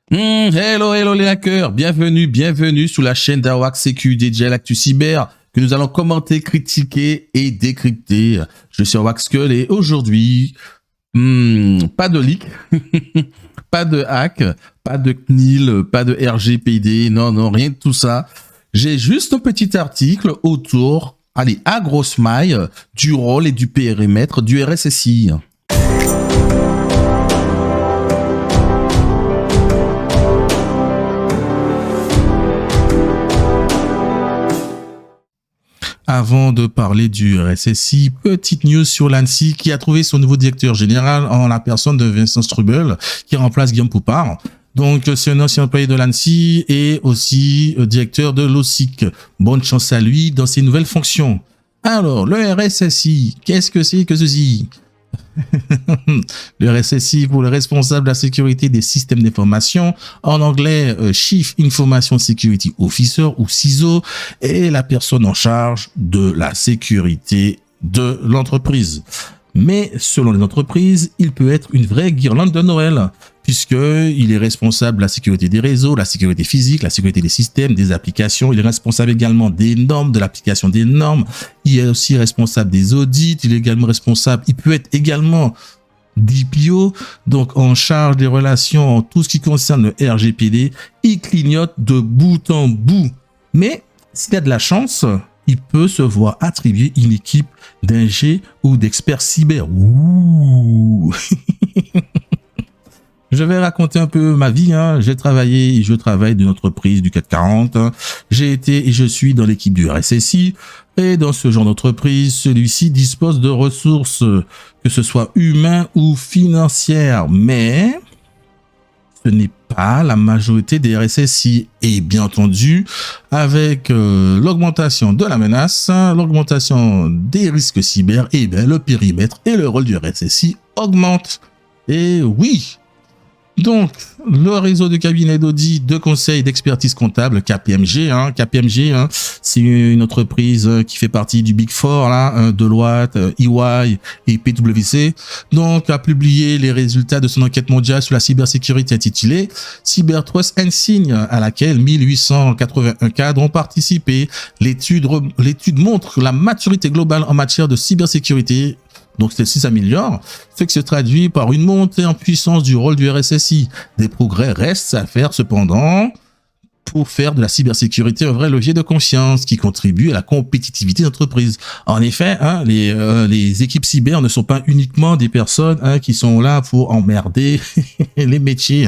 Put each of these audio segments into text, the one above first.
Hello les hackers, bienvenue sur la chaîne d'Awak Sécu DJ L'Actu Cyber que nous allons commenter, critiquer et décrypter. Je suis Awak Skull et aujourd'hui, pas de leak, pas de hack, pas de CNIL, pas de RGPD, non, rien de tout ça. J'ai juste un petit article autour, à grosse maille, du rôle et du périmètre du RSSI. Avant de parler du RSSI, petite news sur l'ANSSI qui a trouvé son nouveau directeur général en la personne de Vincent Strubel qui remplace Guillaume Poupard. Donc, c'est un ancien employé de l'ANSSI et aussi directeur de l'OSIC. Bonne chance à lui dans ses nouvelles fonctions. Alors, le RSSI, qu'est-ce que c'est que ceci? Le RSSI pour le responsable de la sécurité des systèmes d'information, en anglais Chief Information Security Officer ou CISO, est la personne en charge de la sécurité de l'entreprise. Mais selon les entreprises, il peut être une vraie guirlande de Noël, puisqu'il est responsable de la sécurité des réseaux, la sécurité physique, la sécurité des systèmes, des applications. Il est responsable également des normes, de l'application des normes. Il est aussi responsable des audits. Il est également responsable, il peut être également DPO, donc en charge des relations, en tout ce qui concerne le RGPD. Il clignote de bout en bout. Mais s'il a de la chance, il peut se voir attribuer une équipe d'ingé ou d'experts cyber. Ouh. Je vais raconter un peu ma vie. J'ai travaillé et je travaille d'une entreprise du CAC 40. J'ai été et je suis dans l'équipe du RSSI. Et dans ce genre d'entreprise, celui-ci dispose de ressources, que ce soit humaines ou financières. Mais ce n'est pas la majorité des RSSI. Et bien entendu, avec l'augmentation de la menace, l'augmentation des risques cyber, et bien le périmètre et le rôle du RSSI augmentent. Et oui. Donc, le réseau de cabinets d'audit, de conseil d'expertise comptable, KPMG, c'est une entreprise qui fait partie du Big Four, Deloitte, EY et PwC. Donc, a publié les résultats de son enquête mondiale sur la cybersécurité intitulée Cybertrust Insigne, à laquelle 1881 cadres ont participé. L'étude montre la maturité globale en matière de cybersécurité. Donc, celle-ci s'améliore, ce qui se traduit par une montée en puissance du rôle du RSSI. Des progrès restent à faire cependant pour faire de la cybersécurité un vrai levier de confiance qui contribue à la compétitivité d'entreprise. En effet, les équipes cyber ne sont pas uniquement des personnes qui sont là pour emmerder les métiers.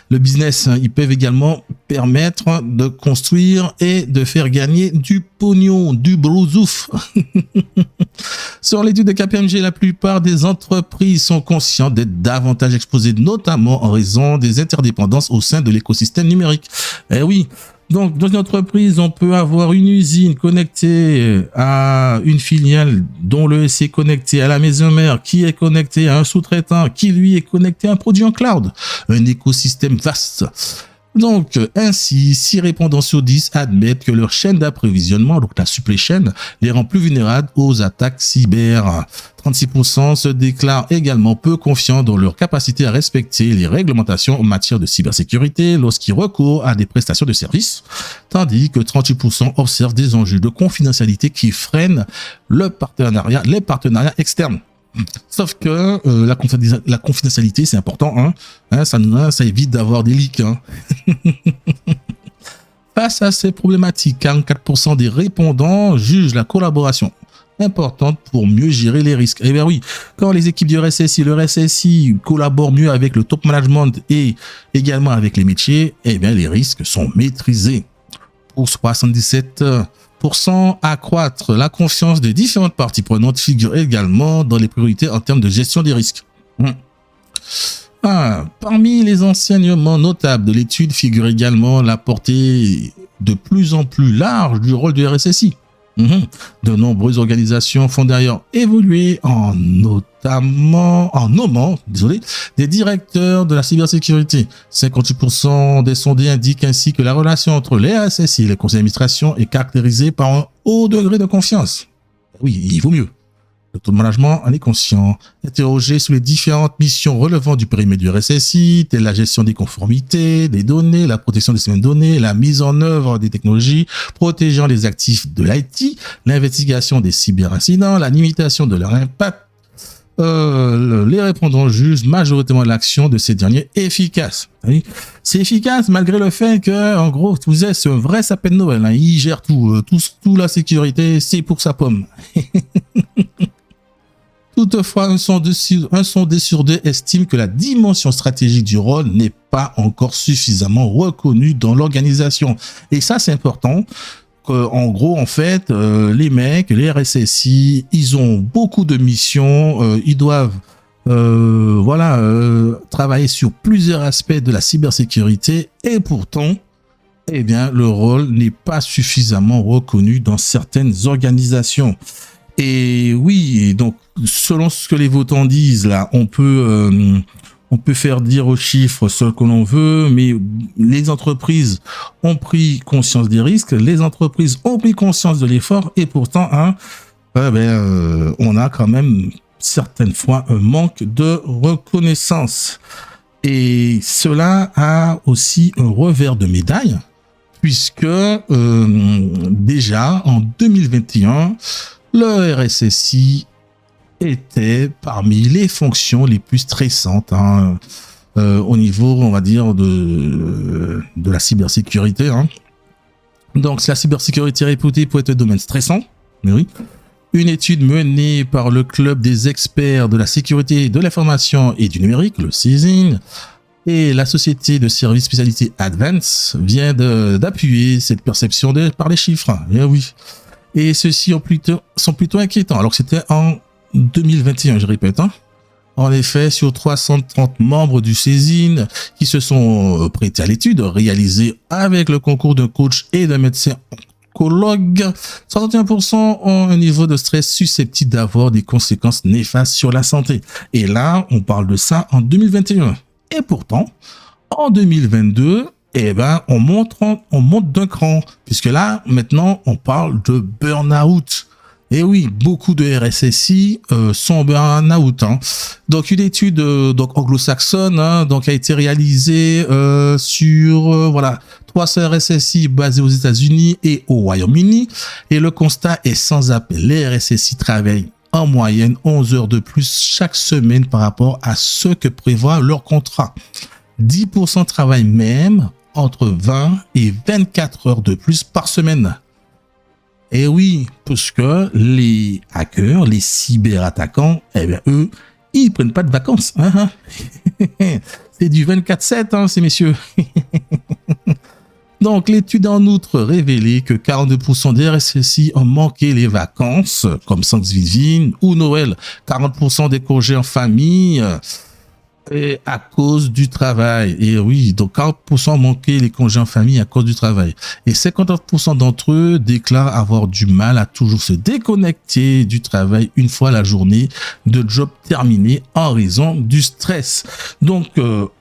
Le business, ils peuvent également permettre de construire et de faire gagner du pognon, du brousouf. Sur l'étude de KPMG, la plupart des entreprises sont conscientes d'être davantage exposées, notamment en raison des interdépendances au sein de l'écosystème numérique. Eh oui, donc dans une entreprise, on peut avoir une usine connectée à une filiale dont le SC est connecté à la maison mère, qui est connecté à un sous-traitant, qui lui est connecté à un produit en cloud. Un écosystème vaste. Donc, ainsi, 6 répondants sur 10 admettent que leur chaîne d'approvisionnement, donc la supply chain, les rend plus vulnérables aux attaques cyber. 36% se déclarent également peu confiants dans leur capacité à respecter les réglementations en matière de cybersécurité lorsqu'ils recourent à des prestations de services, tandis que 38% observent des enjeux de confidentialité qui freinent les partenariats externes. Sauf que la confidentialité, c'est important, ça évite d'avoir des leaks. Face à ces problématiques, 44% des répondants jugent la collaboration importante pour mieux gérer les risques. Eh bien oui, quand les équipes du RSSI, le RSSI collaborent mieux avec le top management et également avec les métiers, eh bien les risques sont maîtrisés. Pour 77%, accroître la confiance des différentes parties prenantes figure également dans les priorités en termes de gestion des risques. Parmi les enseignements notables de l'étude figure également la portée de plus en plus large du rôle du RSSI. De nombreuses organisations font d'ailleurs évoluer en nommant des directeurs de la cybersécurité. 58% des sondés indiquent ainsi que la relation entre les RSSI et les conseils d'administration est caractérisée par un haut degré de confiance. Oui, il vaut mieux. Le taux de management en est conscient. Interrogé sur les différentes missions relevant du périmètre du RSSI, telles la gestion des conformités, des données, la protection des systèmes de données, la mise en œuvre des technologies protégeant les actifs de l'IT, l'investigation des cyberincidents, la limitation de leur impact, les répondants jugent majoritairement l'action de ces derniers efficace. Oui. C'est efficace malgré le fait que, en gros, vous êtes un vrai sapin de Noël. Hein. Il gère tout, tout la sécurité, c'est pour sa pomme. Toutefois, un sondé sur deux estime que la dimension stratégique du rôle n'est pas encore suffisamment reconnue dans l'organisation. Et ça, c'est important. En gros, en fait, les mecs, les RSSI, ils ont beaucoup de missions, ils doivent travailler sur plusieurs aspects de la cybersécurité et pourtant, eh bien, le rôle n'est pas suffisamment reconnu dans certaines organisations. Et oui, donc, selon ce que les votants disent, là, on peut faire dire aux chiffres ce que l'on veut, mais les entreprises ont pris conscience des risques, les entreprises ont pris conscience de l'effort, et pourtant, on a quand même certaines fois un manque de reconnaissance. Et cela a aussi un revers de médaille, puisque déjà en 2021, le RSSI était parmi les fonctions les plus stressantes au niveau, on va dire, de la cybersécurité. Hein. Donc, la cybersécurité est réputée pour être un domaine stressant. Mais oui. Une étude menée par le club des experts de la sécurité de l'information et du numérique, le CISIN, et la société de services spécialité Advance vient d'appuyer cette perception par les chiffres. Et oui. Et ceux-ci sont plutôt inquiétants. Alors que c'était en 2021, je répète. Hein. En effet, sur 330 membres du CESIN qui se sont prêtés à l'étude, réalisée avec le concours d'un coach et d'un médecin oncologue, 61% ont un niveau de stress susceptible d'avoir des conséquences néfastes sur la santé. Et là, on parle de ça en 2021. Et pourtant, en 2022, on monte d'un cran, puisque là, maintenant, on parle de burn-out. Et oui, beaucoup de RSSI sont burn-out. Hein. Donc, une étude anglo-saxonne a été réalisée sur 300 RSSI basés aux États-Unis et au Royaume-Uni. Et le constat est sans appel. Les RSSI travaillent en moyenne 11 heures de plus chaque semaine par rapport à ce que prévoit leur contrat. 10% travaillent même entre 20 et 24 heures de plus par semaine. Et oui, parce que les hackers, les cyberattaquants, eux, ils prennent pas de vacances. Hein. C'est du 24/7, ces messieurs. Donc, l'étude a en outre révélé que 42% des RSSI ont manqué les vacances, comme Thanksgiving ou Noël. 40% des congés en famille, et à cause du travail. Et oui, donc 40% manquaient les congés en famille à cause du travail. Et 59% d'entre eux déclarent avoir du mal à toujours se déconnecter du travail une fois la journée de job terminée en raison du stress. Donc,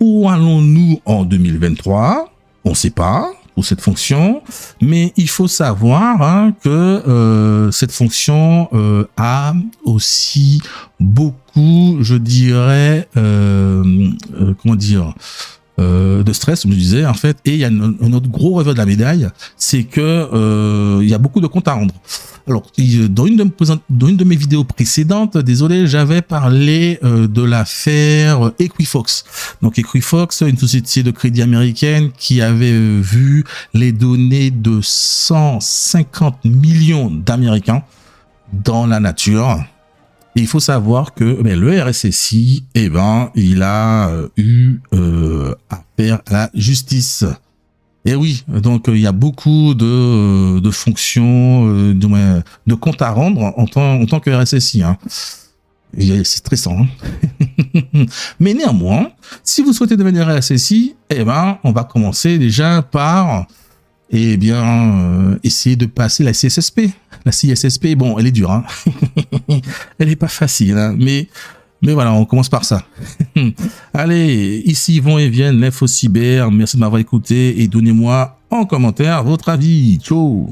où allons-nous en 2023 ? On ne sait pas pour cette fonction, mais il faut savoir que cette fonction a aussi beaucoup, je dirais, de stress, comme je disais, en fait. Et il y a un autre gros revers de la médaille, c'est que il y a beaucoup de comptes à rendre. Alors, dans une de mes vidéos précédentes, désolé, j'avais parlé de l'affaire Equifax. Donc, Equifax, une société de crédit américaine qui avait vu les données de 150 millions d'Américains dans la nature. Et il faut savoir que le RSSI, il a eu affaire à la justice. Et oui, donc il y a beaucoup de fonctions, de comptes à rendre en tant que RSSI. Hein. C'est stressant. Hein. Mais néanmoins, si vous souhaitez devenir RSSI, on va commencer déjà par essayer de passer la CSSP. La CSSP, bon, elle est dure. Hein. Elle est pas facile, hein, mais voilà, on commence par ça. Allez, ici Yvon et Vienne, l'info cyber. Merci de m'avoir écouté et donnez-moi en commentaire votre avis. Ciao.